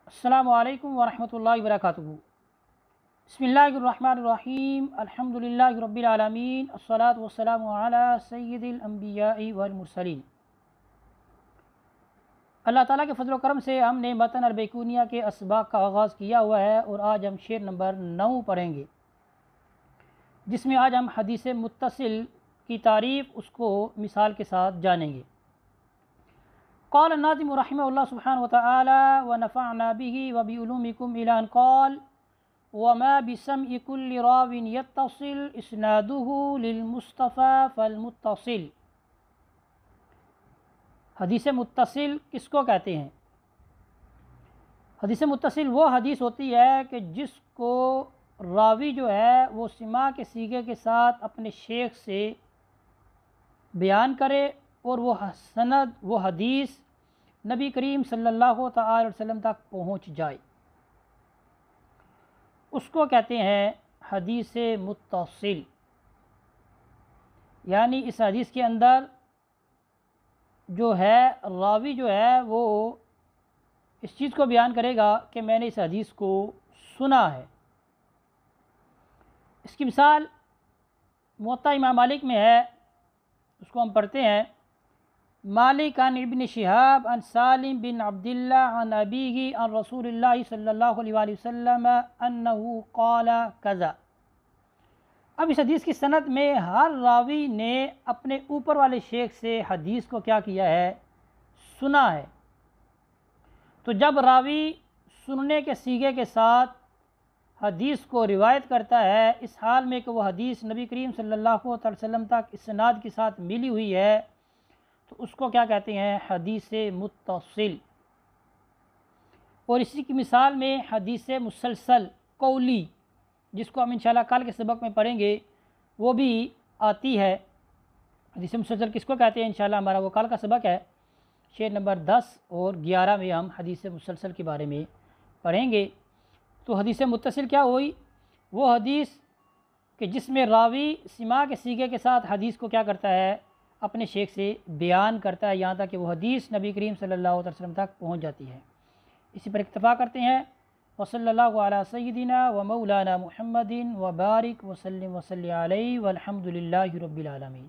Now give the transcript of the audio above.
السلام علیکم ورحمۃ اللہ وبرکاتہ۔ بسم اللہ الرحمن الرحیم، الحمدللہ رب العالمین، الصلاۃ والسلام علی سید الانبیاء والمرسلین۔ اللہ تعالیٰ کے فضل و کرم سے ہم نے متن البیقونیہ کے اسباق کا آغاز کیا ہوا ہے اور آج ہم شعر نمبر 9 پڑھیں گے، جس میں آج ہم حدیث متصل کی تعریف اس کو مثال کے ساتھ جانیں گے۔ قال الناظم رحمہ اللہ سبحانہ وتعالی ونفعنا به وبعلومکم الى ان قال وما بسمع كل راو يتصل اسناده للمصطفى فالمتصل۔ حدیث متصل کس کو کہتے ہیں؟ حدیث متصل وہ حدیث ہوتی ہے کہ جس کو راوی جو ہے وہ سماع کے صیغے کے ساتھ اپنے شیخ سے بیان کرے اور وہ سند وہ حدیث نبی کریم صلی اللہ تعالی وسلم تک پہنچ جائے، اس کو کہتے ہیں حدیث متصل۔ یعنی اس حدیث کے اندر جو ہے راوی جو ہے وہ اس چیز کو بیان کرے گا کہ میں نے اس حدیث کو سنا ہے۔ اس کی مثال موطا امام مالک میں ہے، اس کو ہم پڑھتے ہیں۔ مالک عن ابن شہاب عن سالم بن عبداللہ عن ابیہ عن رسول اللہ صلی اللہ علیہ وآلہ وسلم انہ قال کذا۔ اب اس حدیث کی سند میں ہر راوی نے اپنے اوپر والے شیخ سے حدیث کو کیا کیا ہے؟ سنا ہے۔ تو جب راوی سننے کے صیغے کے ساتھ حدیث کو روایت کرتا ہے، اس حال میں کہ وہ حدیث نبی کریم صلی اللہ علیہ وسلم تک اسناد کے ساتھ ملی ہوئی ہے، تو اس کو کیا کہتے ہیں؟ حدیث متصل۔ اور اسی کی مثال میں حدیث مسلسل قولی، جس کو ہم انشاءاللہ کل کے سبق میں پڑھیں گے، وہ بھی آتی ہے۔ حدیث مسلسل کس کو کہتے ہیں؟ انشاءاللہ ہمارا وہ کل کا سبق ہے، شعر نمبر 10 اور 11 میں ہم حدیث مسلسل کے بارے میں پڑھیں گے۔ تو حدیث متصل کیا ہوئی؟ وہ حدیث کہ جس میں راوی سماع کے صیغے کے ساتھ حدیث کو کیا کرتا ہے؟ اپنے شیخ سے بیان کرتا ہے، یہاں تک کہ وہ حدیث نبی کریم صلی اللہ علیہ وسلم تک پہنچ جاتی ہے۔ اسی پر اکتفا کرتے ہیں۔ وصلی اللہ علی سیدنا و مولانا محمد وبارک وسلم وصلی علیہ والحمد للہ رب العالمین۔